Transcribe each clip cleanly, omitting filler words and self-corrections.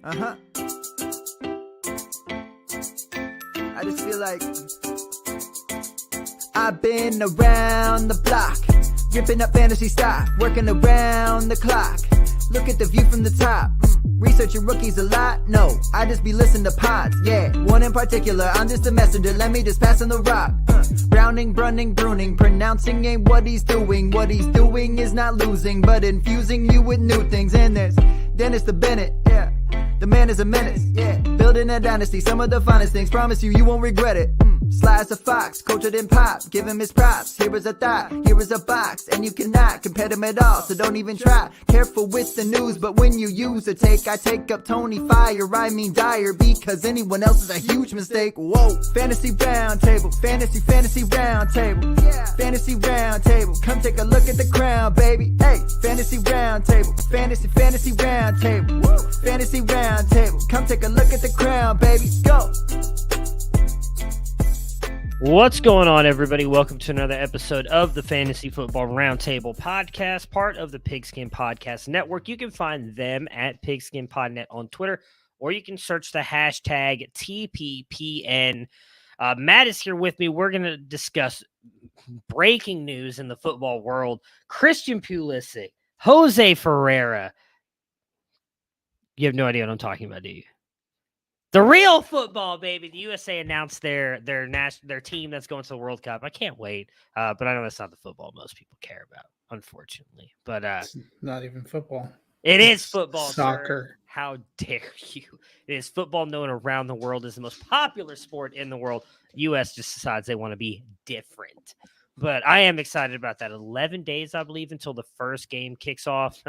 I just feel like I've been around the block, ripping up fantasy stock, working around the clock. Look at the view from the top. Researching rookies a lot? No, I just be listening to pods. Yeah, one in particular, I'm just a messenger. Let me just pass on the rock. Browning, brunning, pruning, pronouncing ain't what he's doing. What he's doing is not losing, but infusing you with new things. And there's Dennis the Bennett, yeah. The man is a menace, yeah. Building a dynasty, some of the finest things. Promise you, you won't regret it. Sly as a fox, cultured in pop. Give him his props. Here is a thought, here is a box, and you cannot compare them at all. So don't even try. Careful with the news, but when you use a take, I take up Tony Fire. I mean Dyer, because anyone else is a huge mistake. Whoa, fantasy round table, fantasy round table, yeah. Fantasy round table. Come take a look at the crown, baby. Hey, fantasy round table, fantasy round table, woo. Fantasy round table. Come take a look at the crown, baby. Go. What's going on, everybody? Welcome to another episode of the Fantasy Football Roundtable podcast, part of the Pigskin Podcast Network. You can find them at PigskinPodNet on Twitter, or you can search the hashtag TPPN. Matt is here with me. We're going to discuss breaking news in the football world. Christian Pulisic, Jose Ferreira. You have no idea what I'm talking about, do you? The real football, baby. The USA announced their team that's going to the World Cup. I can't wait. But I know that's not the football most people care about, unfortunately. But it's not even football. It is football, soccer. Sir. How dare you? It is football known around the world as the most popular sport in the world. US just decides they want to be different. But I am excited about that. 11 days, I believe, until the first game kicks off.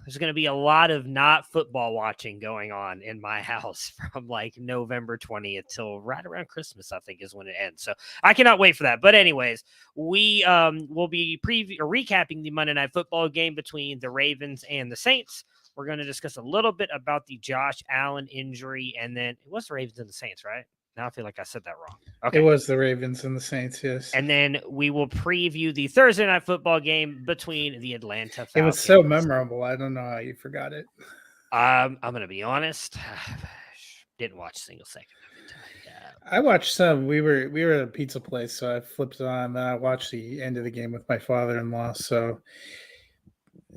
There's going to be a lot of not football watching going on in my house from like November 20th till right around Christmas, I think is when it ends. So I cannot wait for that. But anyways, we will be recapping the Monday Night Football game between the Ravens and the Saints. We're going to discuss a little bit about the Josh Allen injury, and then it was the Ravens and the Saints, right? Now I feel like I said that wrong. Okay. It was the Ravens and the Saints, yes. And then we will preview the Thursday Night Football game between the Atlanta Falcons. It was so memorable. I don't know how you forgot it. I'm going to be honest. Didn't watch a single second of it. I watched some. We were at a pizza place, so I flipped it on, and I watched the end of the game with my father-in-law. So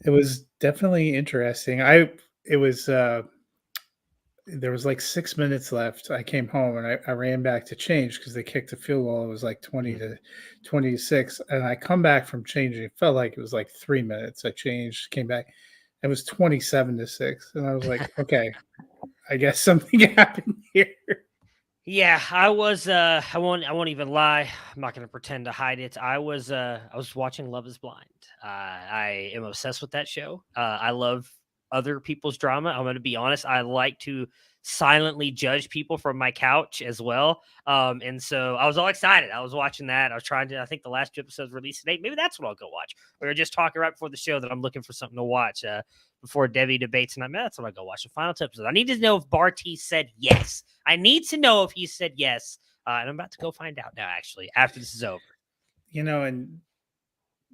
it was definitely interesting. There was like 6 minutes left. I came home and I ran back to change because they kicked a field goal. It was like 20-6. And I come back from changing. It felt like it was like 3 minutes. I changed, came back. It was 27-6. And I was like, okay, I guess something happened here. Yeah, I was I won't even lie. I'm not going to pretend to hide it. I was watching Love is Blind. I am obsessed with that show. I love other people's drama. I'm going to be honest. I like to silently judge people from my couch as well. And so I was all excited. I was watching that. I was trying to, I think the last two episodes released today. Maybe that's what I'll go watch. We were just talking right before the show that I'm looking for something to watch before Debbie debates. And that's what I go watch, the final two episodes. I need to know if Barty said yes. I need to know if he said yes. And I'm about to go find out now, actually, after this is over. You know, and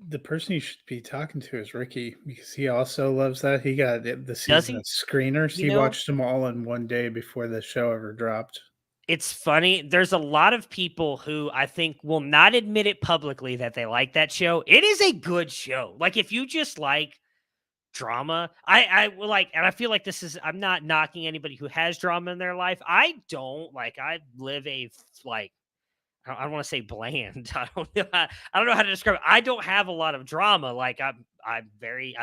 the person you should be talking to is Ricky, because he also loves that. He got the season of screeners. He watched them all in one day before the show ever dropped. It's funny. There's a lot of people who I think will not admit it publicly that they like that show. It is a good show. Like, if you just like drama, I will like, and I feel like this is, I'm not knocking anybody who has drama in their life. I don't like, I live a like, I don't want to say bland. I don't know how to describe it. I don't have a lot of drama. Like I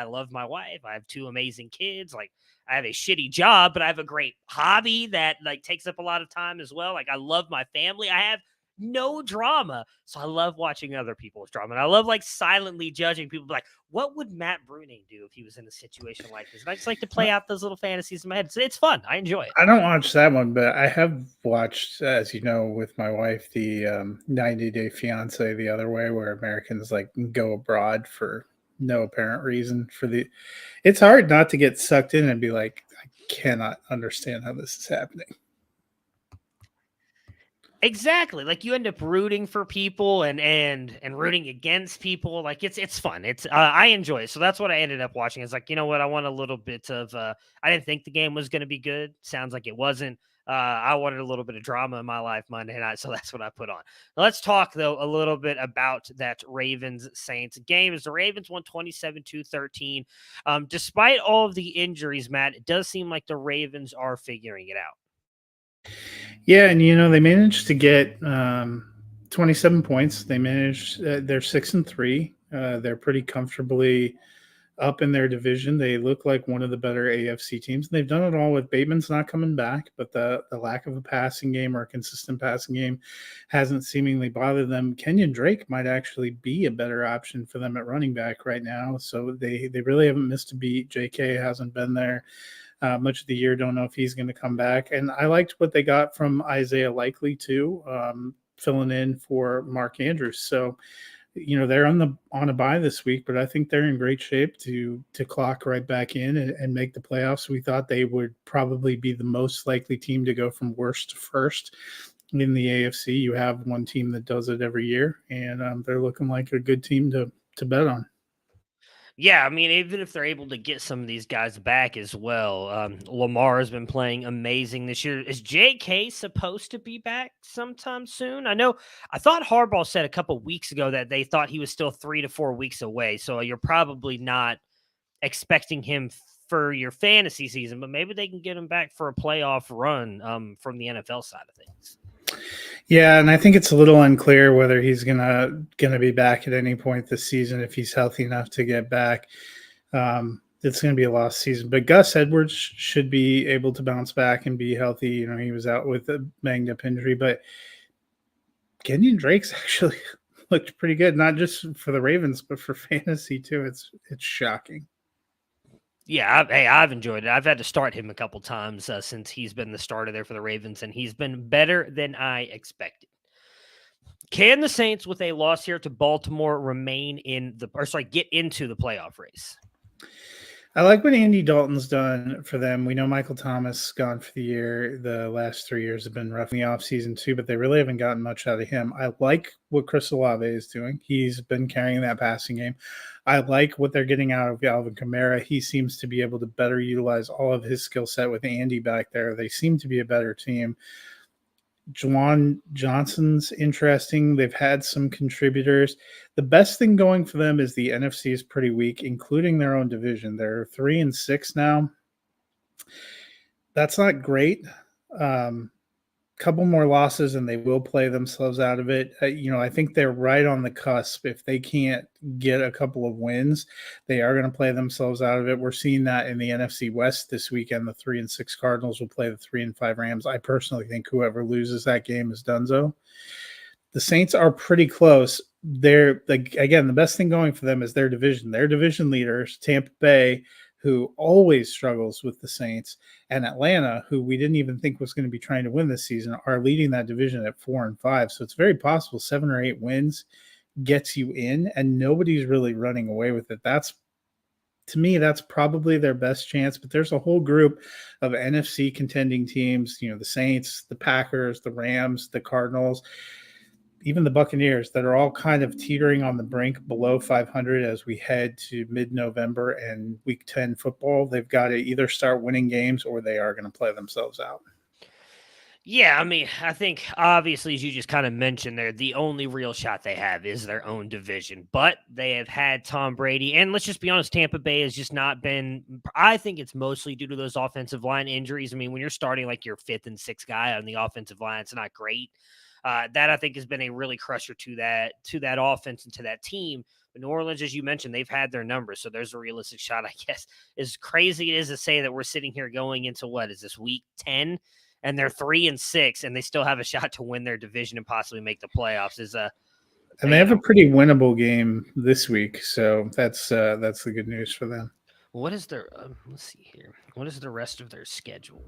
love my wife. I have two amazing kids. Like I have a shitty job, but I have a great hobby that like takes up a lot of time as well. Like I love my family. I have no drama. So I love watching other people's drama. And I love like silently judging people like, what would Matt Bruning do if he was in a situation like this? And I just like to play out those little fantasies in my head. So it's fun. I enjoy it. I don't watch that one, but I have watched, as you know, with my wife, the 90 Day Fiance the other way, where Americans like go abroad for no apparent reason. It's hard not to get sucked in and be like, I cannot understand how this is happening. Exactly. Like you end up rooting for people and rooting against people. Like it's fun. It's I enjoy it. So that's what I ended up watching. It's like, you know what? I want a little bit of I didn't think the game was going to be good. Sounds like it wasn't. I wanted a little bit of drama in my life Monday night, so that's what I put on. Now, let's talk though a little bit about that Ravens Saints game. As the Ravens won 27-13. Despite all of the injuries, Matt, it does seem like the Ravens are figuring it out. Yeah, and they managed to get 27 points. They managed. They're 6-3. They're pretty comfortably up in their division. They look like one of the better AFC teams. And they've done it all with Bateman's not coming back, but the lack of a passing game or a consistent passing game hasn't seemingly bothered them. Kenyon Drake might actually be a better option for them at running back right now. So they really haven't missed a beat. JK hasn't been there much of the year. Don't know if he's going to come back. And I liked what they got from Isaiah Likely too, filling in for Mark Andrews. So, they're on a bye this week, but I think they're in great shape to clock right back in and make the playoffs. We thought they would probably be the most likely team to go from worst to first in the AFC. You have one team that does it every year, and they're looking like a good team to bet on. Yeah, I mean, even if they're able to get some of these guys back as well, Lamar has been playing amazing this year. Is J.K. supposed to be back sometime soon? I thought Harbaugh said a couple weeks ago that they thought he was still 3 to 4 weeks away. So you're probably not expecting him for your fantasy season, but maybe they can get him back for a playoff run from the NFL side of things. Yeah, and I think it's a little unclear whether he's gonna be back at any point this season if he's healthy enough to get back. It's going to be a lost season, but Gus Edwards should be able to bounce back and be healthy. He was out with a banged up injury, but Kenyon Drake's actually looked pretty good, not just for the Ravens, but for fantasy too. It's shocking. Yeah, I've enjoyed it. I've had to start him a couple times since he's been the starter there for the Ravens, and he's been better than I expected. Can the Saints, with a loss here to Baltimore, get into the playoff race? I like what Andy Dalton's done for them. We know Michael Thomas gone for the year. The last 3 years have been rough in the offseason too, but they really haven't gotten much out of him. I like what Chris Olave is doing. He's been carrying that passing game. I like what they're getting out of Alvin Kamara. He seems to be able to better utilize all of his skill set with Andy back there. They seem to be a better team. Juwan Johnson's interesting. They've had some contributors. The best thing going for them is the NFC is pretty weak, including their own division. They're 3-6 now. That's not great. Couple more losses and they will play themselves out of it. I think they're right on the cusp. If they can't get a couple of wins, they are going to play themselves out of it. We're seeing that in the NFC West this weekend. The 3-6 Cardinals will play the 3-5 Rams. I personally think whoever loses that game is donezo. The Saints are pretty close. Again, the best thing going for them is their division. Their division leaders, Tampa Bay, who always struggles with the Saints, and Atlanta, who we didn't even think was going to be trying to win this season, are leading that division at 4-5. So it's very possible 7 or 8 wins gets you in, and nobody's really running away with it. To me, that's probably their best chance, but there's a whole group of NFC contending teams, the Saints, the Packers, the Rams, the Cardinals, even the Buccaneers, that are all kind of teetering on the brink below 500 as we head to mid-November and Week 10 football. They've got to either start winning games or they are going to play themselves out. Yeah, I mean, I think obviously, as you just kind of mentioned there, the only real shot they have is their own division. But they have had Tom Brady, and let's just be honest, Tampa Bay has just not been – I think it's mostly due to those offensive line injuries. I mean, when you're starting like your 5th and 6th guy on the offensive line, it's not great. That I think has been a really crusher to that offense and to that team. But New Orleans, as you mentioned, they've had their numbers, so there's a realistic shot, I guess. As crazy it is to say that we're sitting here going into what is this Week 10, and they're 3-6, and they still have a shot to win their division and possibly make the playoffs. And they have a pretty winnable game this week, so that's the good news for them. What is their? Let's see here. What is the rest of their schedule?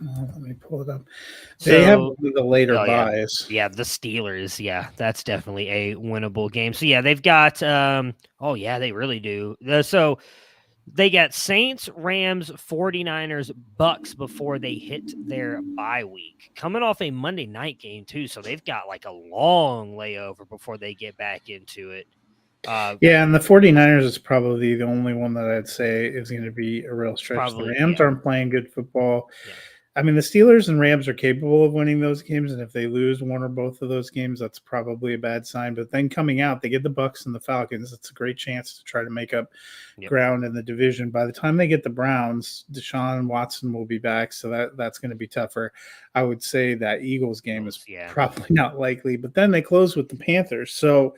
Let me pull it up. They have the later buys. Yeah, the Steelers. Yeah, that's definitely a winnable game. So, yeah, they've got they really do. So They got Saints, Rams, 49ers, Bucks before they hit their bye week. Coming off a Monday night game, too, so they've got like a long layover before they get back into it. Yeah, and the 49ers is probably the only one that I'd say is going to be a real stretch. Probably, the Rams yeah. aren't playing good football. Yeah. I mean, the Steelers and Rams are capable of winning those games, and if they lose one or both of those games, that's probably a bad sign. But then coming out, they get the Bucks and the Falcons. It's a great chance to try to make up ground in the division. By the time they get the Browns, Deshaun Watson will be back, so that's going to be tougher. I would say that Eagles game is probably not likely, but then they close with the Panthers. So,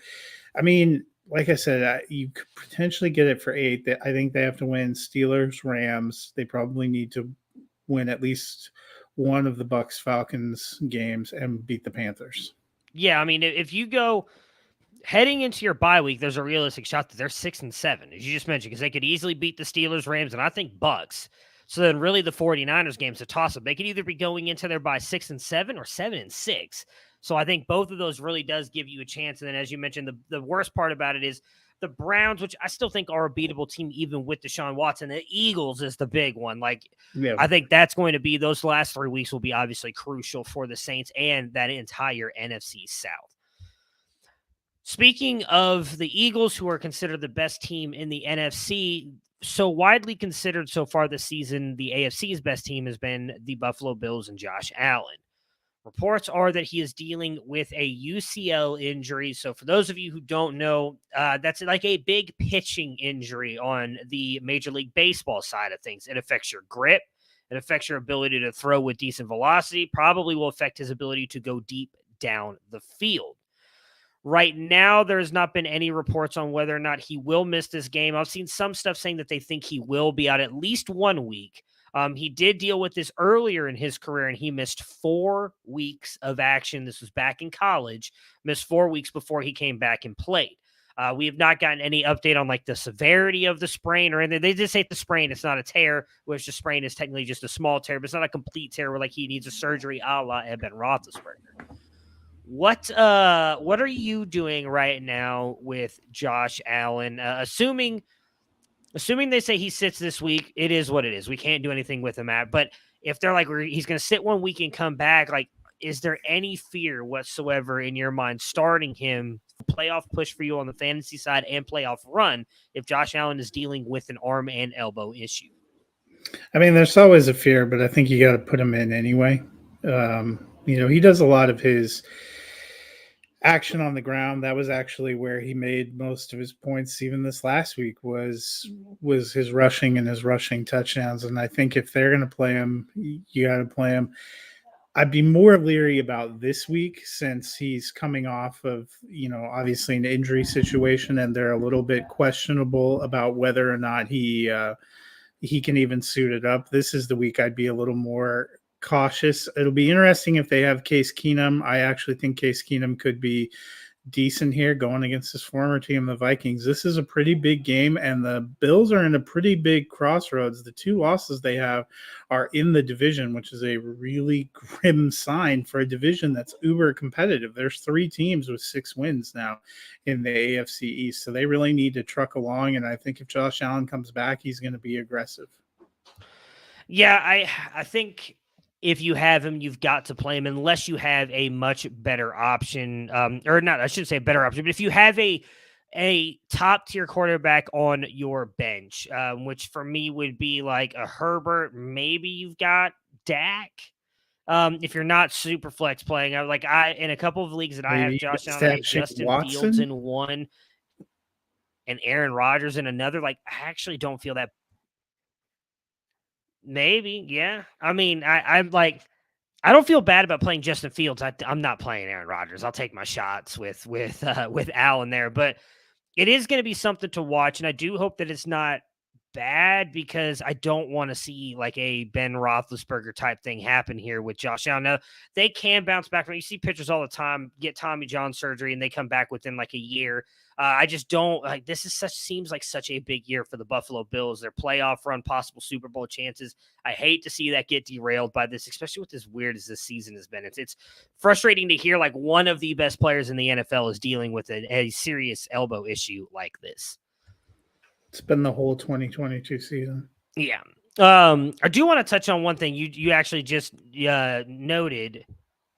I mean, like I said, you could potentially get it for 8. I think they have to win Steelers, Rams. They probably need to win at least one of the Bucks Falcons games and beat the Panthers. Yeah, I mean, if you go heading into your bye week, there's a realistic shot that they're 6-7, as you just mentioned, because they could easily beat the Steelers, Rams, and I think Bucks. So then really the 49ers game's a toss-up. They could either be going into their bye 6-7 or 7-6. So I think both of those really does give you a chance. And then, as you mentioned, the worst part about it is the Browns, which I still think are a beatable team even with Deshaun Watson. The Eagles is the big one. I think that's going to be, those last 3 weeks will be obviously crucial for the Saints and that entire NFC South. Speaking of the Eagles, who are considered the best team in the NFC, so widely considered so far this season, the AFC's best team has been the Buffalo Bills and Josh Allen. Reports are that he is dealing with a UCL injury. So for those of you who don't know, that's like a big pitching injury on the Major League Baseball side of things. It affects your grip. It affects your ability to throw with decent velocity. Probably will affect his ability to go deep down the field. Right now, there has not been any reports on whether or not he will miss this game. I've seen some stuff saying that they think he will be out at least 1 week. He did deal with this earlier in his career, and he missed 4 weeks of action. This was back in college, missed 4 weeks before he came back and played. We have not gotten any update on the severity of the sprain or anything. They just say the sprain. It's not a tear, which the sprain is technically just a small tear, but it's not a complete tear where he needs a surgery a la Ben Roethlisberger. What are you doing right now with Josh Allen? Assuming they say he sits this week, it is what it is. We can't do anything with him but if they're he's going to sit 1 week and come back, is there any fear whatsoever in your mind starting him, playoff push for you on the fantasy side and playoff run, if Josh Allen is dealing with an arm and elbow issue? I mean, there's always a fear, but I think you got to put him in anyway. He does a lot of his action on the ground. That was actually where he made most of his points even this last week was his rushing and his rushing touchdowns. And I think if they're going to play him, you got to play him. I'd be more leery about this week since he's coming off of, obviously an injury situation, and they're a little bit questionable about whether or not he can even suit it up. This is the week I'd be a little more cautious. It'll be interesting if they have Case Keenum. I actually think Case Keenum could be decent here going against his former team, the Vikings. This is a pretty big game, and the Bills are in a pretty big crossroads. The 2 losses they have are in the division, which is a really grim sign for a division that's uber competitive. There's 3 teams with 6 wins now in the AFC East, so they really need to truck along, and I think if Josh Allen comes back, he's going to be aggressive. Yeah, I think if you have him, you've got to play him unless you have a much better option. Or not, I shouldn't say a better option, but if you have a top tier quarterback on your bench, which for me would be like a Herbert, maybe you've got Dak. If you're not super flex playing, in a couple of leagues that I have Josh Allen, I have Justin Fields in one and Aaron Rodgers in another. I actually don't feel that. Maybe, yeah. I mean, I don't feel bad about playing Justin Fields. I'm not playing Aaron Rodgers. I'll take my shots with Allen there, but it is going to be something to watch, and I do hope that it's not bad because I don't want to see a Ben Roethlisberger type thing happen here with Josh Allen. Now, they can bounce back from. You see pitchers all the time get Tommy John surgery and they come back within a year. I just don't this seems like such a big year for the Buffalo Bills. Their playoff run, possible Super Bowl chances. I hate to see that get derailed by this, especially with as weird as this season has been. It's frustrating to hear one of the best players in the NFL is dealing with a serious elbow issue like this. It's been the whole 2022 season. Yeah. I do want to touch on one thing you actually just noted,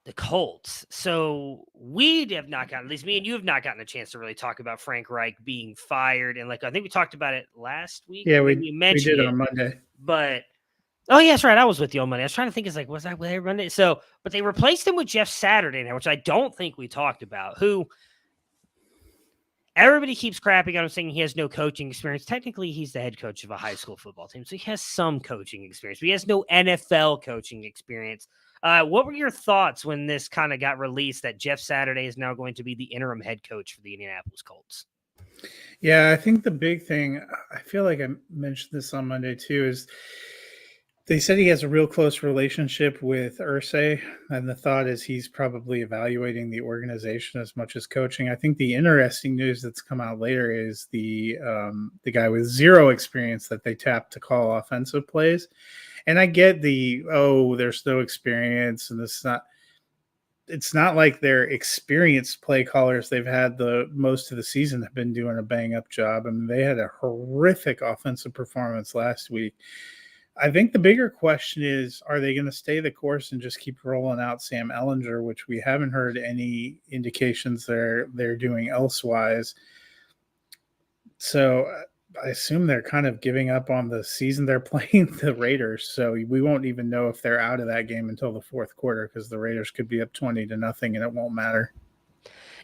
the Colts. So we have not gotten, at least me and you have not gotten a chance to really talk about Frank Reich being fired. And like, I think we talked about it last week. Yeah, Maybe you we mentioned did it, on Monday. but oh yeah, that's right. I was with you on Monday. I was trying to think, was that where they run it? So, but they replaced him with Jeff Saturday now, which I don't think we talked about, who everybody keeps crapping on him, saying he has no coaching experience. Technically, he's the head coach of a high school football team, so he has some coaching experience, but he has no NFL coaching experience. What were your thoughts when this kind of got released that Jeff Saturday is now going to be the interim head coach for the Indianapolis Colts? Yeah, I think the big thing, I feel like I mentioned this on Monday too, is they said he has a real close relationship with Irsay, and the thought is he's probably evaluating the organization as much as coaching. I think the interesting news that's come out later is the guy with zero experience that they tapped to call offensive plays. And I get there's no experience, and it's not like they're experienced play callers. They've had the most of the season have been doing a bang up job. I mean, they had a horrific offensive performance last week. I think the bigger question is, are they going to stay the course and just keep rolling out Sam Ehlinger, which we haven't heard any indications they're doing elsewise. So I assume they're kind of giving up on the season. They're playing the Raiders, so we won't even know if they're out of that game until the fourth quarter, because the Raiders could be up 20-0 and it won't matter.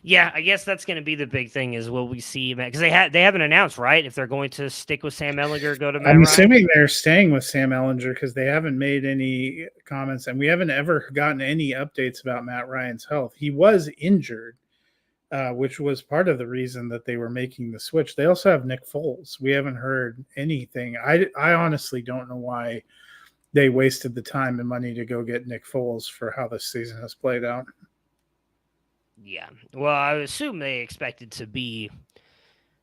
Yeah, I guess that's going to be the big thing is will we see, because they haven't announced, right, if they're going to stick with Sam Ehlinger or go to Matt I'm Ryan? assuming they're staying with Sam Ehlinger because they haven't made any comments, and we haven't ever gotten any updates about Matt Ryan's health. He was injured, which was part of the reason that they were making the switch. They also have Nick Foles. We haven't heard anything. I honestly don't know why they wasted the time and money to go get Nick Foles for how this season has played out. Yeah. Well, I assume they expected to be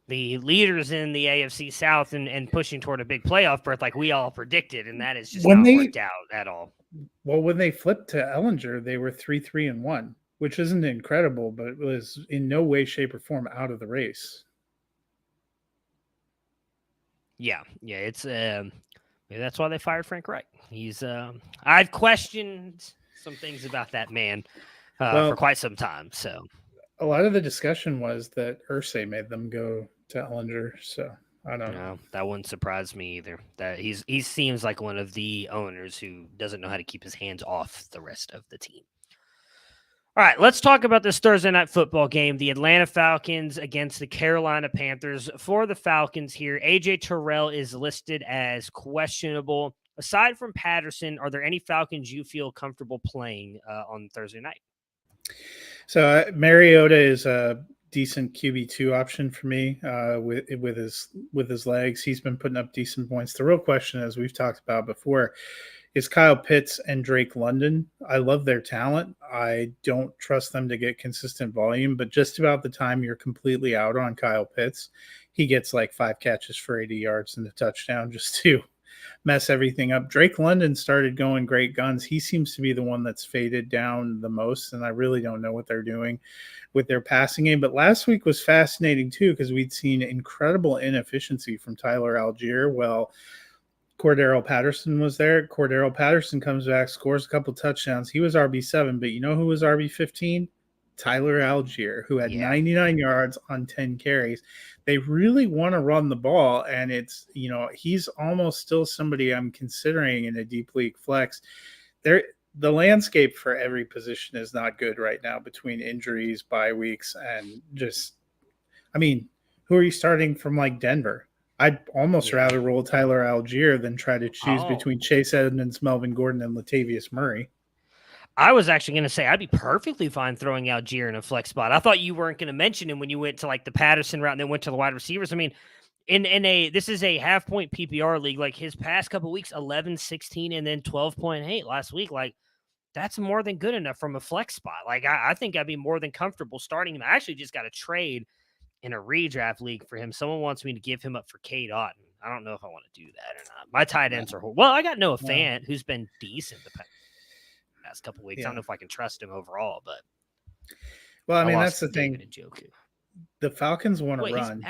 the leaders in the AFC South and pushing toward a big playoff berth like we all predicted, and that is just not worked out at all. Well, when they flipped to Ehlinger, they were 3-3-1, which isn't incredible, but it was in no way, shape, or form out of the race. Yeah. It's maybe that's why they fired Frank Reich. He's I've questioned some things about that man for quite some time. So a lot of the discussion was that Irsay made them go to Ehlinger. So I don't know. That wouldn't surprise me either. That he seems like one of the owners who doesn't know how to keep his hands off the rest of the team. All right, let's talk about this Thursday night football game. The Atlanta Falcons against the Carolina Panthers. For the Falcons here, A.J. Terrell is listed as questionable. Aside from Patterson, are there any Falcons you feel comfortable playing on Thursday night? So Mariota is a decent QB2 option for me with his legs. He's been putting up decent points. The real question, as we've talked about before, is Kyle Pitts and Drake London. I love their talent. I don't trust them to get consistent volume, but just about the time you're completely out on Kyle Pitts, he gets like 5 catches for 80 yards and a touchdown just to mess everything up. Drake London started going great guns. He seems to be the one that's faded down the most, and I really don't know what they're doing with their passing game. But last week was fascinating too, because we'd seen incredible inefficiency from Tyler Algier. Well, Cordero Patterson was there. Cordero Patterson comes back, scores a couple touchdowns. He was RB7, but you know who was RB15? Tyler Algier, who had 99 yards on 10 carries. They really want to run the ball, and it's, he's almost still somebody I'm considering in a deep league flex. The landscape for every position is not good right now between injuries, bye weeks, and just, who are you starting from like Denver? I'd almost rather roll Tyler Algier than try to choose between Chase Edmonds, Melvin Gordon, and Latavius Murray. I was actually going to say I'd be perfectly fine throwing Algier in a flex spot. I thought you weren't going to mention him when you went to like the Patterson route and then went to the wide receivers. This is a half-point PPR league. Like his past couple weeks, 11, 16, and then 12.8 last week. Like that's more than good enough from a flex spot. Like I think I'd be more than comfortable starting him. I actually just got a trade in a redraft league for him. Someone wants me to give him up for Cade Otton. I don't know if I want to do that or not. My tight ends are horrible. Well, I got Noah Fant, who's been decent the past couple weeks. I don't know if I can trust him overall, but that's the thing. The Falcons want to run.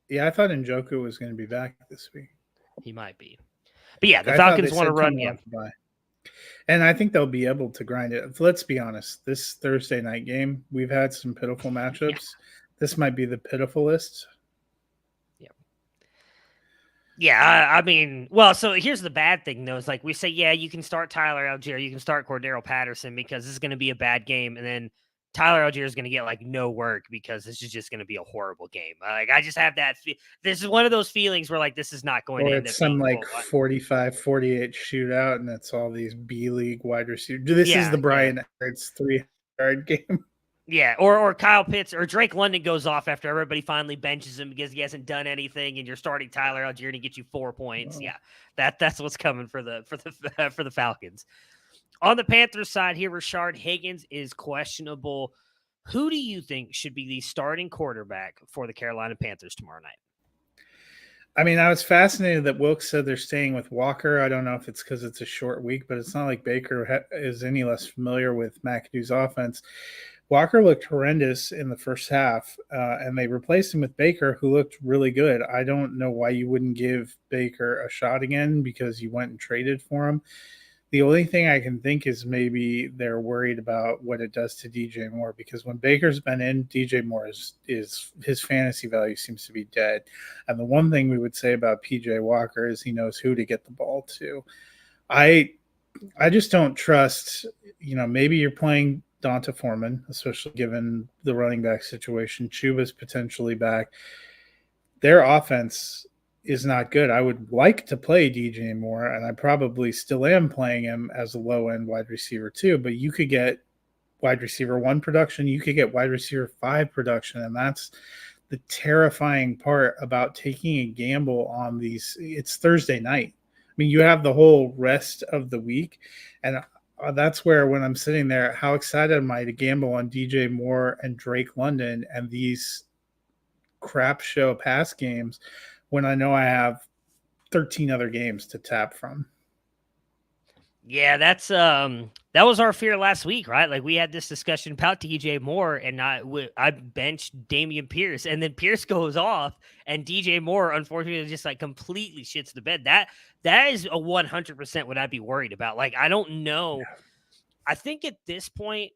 Yeah, I thought Njoku was going to be back this week. He might be. But yeah, the I thought Falcons they want to said run. coming Yeah. off the bye. And I think they'll be able to grind it. Let's be honest. This Thursday night game, we've had some pitiful matchups. This might be the pitifulest. Yeah, I mean, well, so here's the bad thing, though. Is like we say, yeah, you can start Tyler Algier, you can start Cordero Patterson because this is going to be a bad game. And then Tyler Algier is going to get like no work because this is just going to be a horrible game. Like, I just have that. This is one of those feelings where like this is not going Or to end it's up being some like cool. 45-48 shootout, and it's all these B League wide receivers. This is the Brian Edwards 3-yard game. Yeah, or Kyle Pitts or Drake London goes off after everybody finally benches him because he hasn't done anything, and you're starting Tyler Algier to get you 4 points. Oh. Yeah, that's what's coming for the Falcons. On the Panthers side here, Rashard Higgins is questionable. Who do you think should be the starting quarterback for the Carolina Panthers tomorrow night? I mean, I was fascinated that Wilkes said they're staying with Walker. I don't know if it's because it's a short week, but it's not like Baker is any less familiar with McAdoo's offense. Walker looked horrendous in the first half, and they replaced him with Baker, who looked really good. I don't know why you wouldn't give Baker a shot again because you went and traded for him. The only thing I can think is maybe they're worried about what it does to DJ Moore, because when Baker's been in, DJ Moore is his fantasy value seems to be dead. And the one thing we would say about PJ Walker is he knows who to get the ball to. I just don't trust, maybe you're playing Donta Foreman, especially given the running back situation. Chuba's potentially back. Their offense is not good. I would like to play DJ Moore, and I probably still am playing him as a low-end wide receiver too, but you could get wide receiver 1 production, you could get wide receiver 5 production, and that's the terrifying part about taking a gamble on these. It's Thursday night. I mean, you have the whole rest of the week, and that's where when I'm sitting there, how excited am I to gamble on DJ Moore and Drake London and these crap show pass games when I know I have 13 other games to tap from. Yeah, that's that was our fear last week, right? Like we had this discussion about DJ Moore, and I benched Damian Pierce, and then Pierce goes off, and DJ Moore unfortunately just like completely shits the bed. That is a 100% what I'd be worried about. Like I don't know. I think at this point,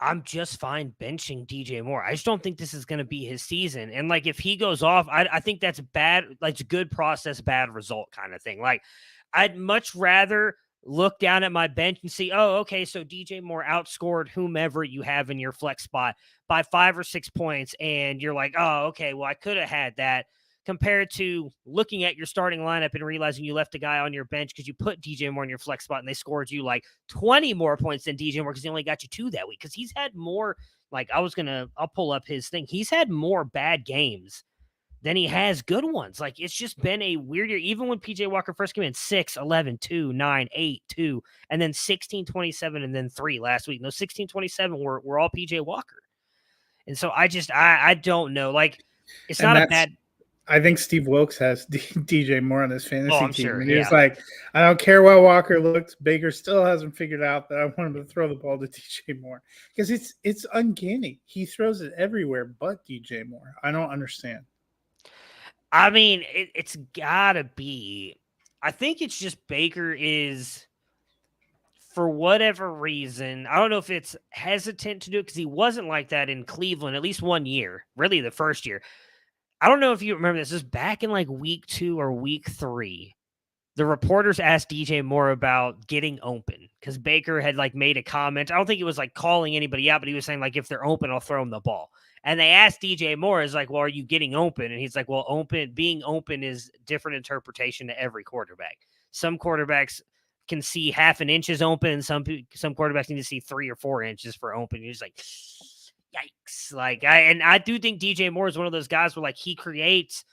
I'm just fine benching DJ Moore. I just don't think this is going to be his season. And like if he goes off, I think that's bad. Like it's a good process, bad result kind of thing. Like I'd much rather look down at my bench and see, oh, okay, so DJ Moore outscored whomever you have in your flex spot by 5 or 6 points. And you're like, oh, okay, well, I could have had that, compared to looking at your starting lineup and realizing you left a guy on your bench because you put DJ Moore in your flex spot and they scored you like 20 more points than DJ Moore because he only got you 2 that week. Because he's had more, like I'll pull up his thing. He's had more bad games than he has good ones. Like it's just been a weird year. Even when PJ Walker first came in, 6, 11, 2, 9, 8, 2, and then 16, 27, and then 3 last week. And those 16, 27 were all PJ Walker. And so I don't know. Like it's not a bad. I think Steve Wilkes has DJ Moore on his fantasy team. Sure, and he's like, I don't care what Walker looks. Baker still hasn't figured out that I want him to throw the ball to DJ Moore because it's uncanny. He throws it everywhere but DJ Moore. I don't understand. I mean, it's gotta be. I think it's just Baker is, for whatever reason, I don't know if it's hesitant to do it because he wasn't like that in Cleveland at least 1 year, really the first year. I don't know if you remember this. This is back in like week 2 or week 3. The reporters asked DJ Moore about getting open because Baker had like made a comment. I don't think he was like calling anybody out, but he was saying like, if they're open, I'll throw them the ball. And they asked DJ Moore, is like, well, are you getting open? And he's like, well, being open is different interpretation to every quarterback. Some quarterbacks can see half an inch is open, and some quarterbacks need to see 3 or 4 inches for open. You're just like, yikes. Like I do think DJ Moore is one of those guys where like he creates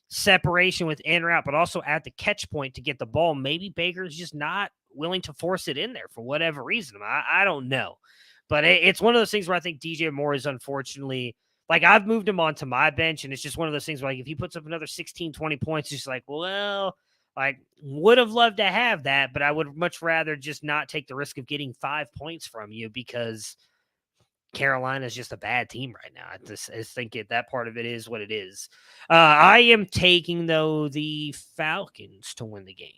separation with in route, but also at the catch point to get the ball. Maybe Baker's just not willing to force it in there for whatever reason. I don't know. But it's one of those things where I think DJ Moore is unfortunately, like I've moved him onto my bench, and it's just one of those things where like if he puts up another 16, 20 points, it's just like, well, like would have loved to have that, but I would much rather just not take the risk of getting 5 points from you because Carolina's just a bad team right now. I just think that part of it is what it is. I am taking, though, the Falcons to win the game.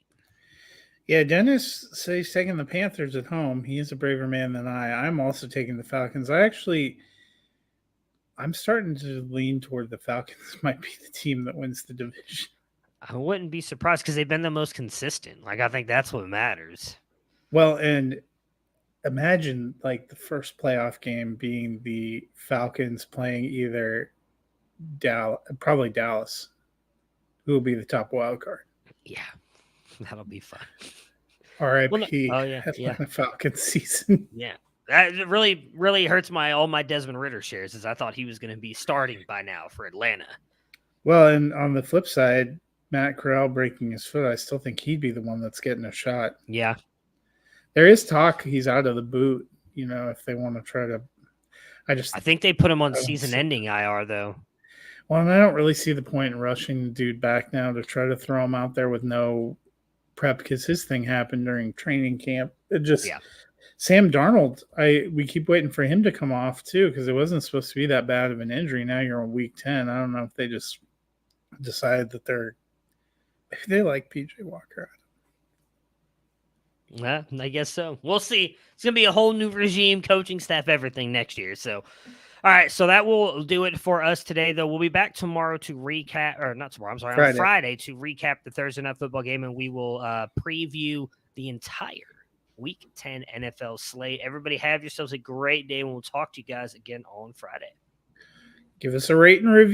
Yeah, Dennis says he's taking the Panthers at home. He is a braver man than I. I'm also taking the Falcons. I'm starting to lean toward the Falcons might be the team that wins the division. I wouldn't be surprised because they've been the most consistent. Like, I think that's what matters. Well, and imagine like the first playoff game being the Falcons playing either probably Dallas, who will be the top wild card. Yeah, that'll be fun. R.I.P. Well, yeah, Atlanta Falcons season. Yeah. That really, really hurts all my Desmond Ridder shares, as I thought he was going to be starting by now for Atlanta. Well, and on the flip side, Matt Corral breaking his foot, I still think he'd be the one that's getting a shot. Yeah. There is talk he's out of the boot, if they want to try to. I think they put him on season-ending IR, though. Well, and I don't really see the point in rushing the dude back now to try to throw him out there with no prep because his thing happened during training camp. Sam Darnold, we keep waiting for him to come off too because it wasn't supposed to be that bad of an injury. Now you're on week 10. I don't know if they just decided that maybe they like PJ Walker. Yeah, I guess so. We'll see. It's going to be a whole new regime, coaching staff, everything next year. So, all right. So that will do it for us today, though. We'll be back tomorrow to recap, or not tomorrow, I'm sorry, on Friday to recap the Thursday Night Football game, and we will preview the entire Week 10 NFL slate. Everybody have yourselves a great day, and we'll talk to you guys again on Friday. Give us a rate and review.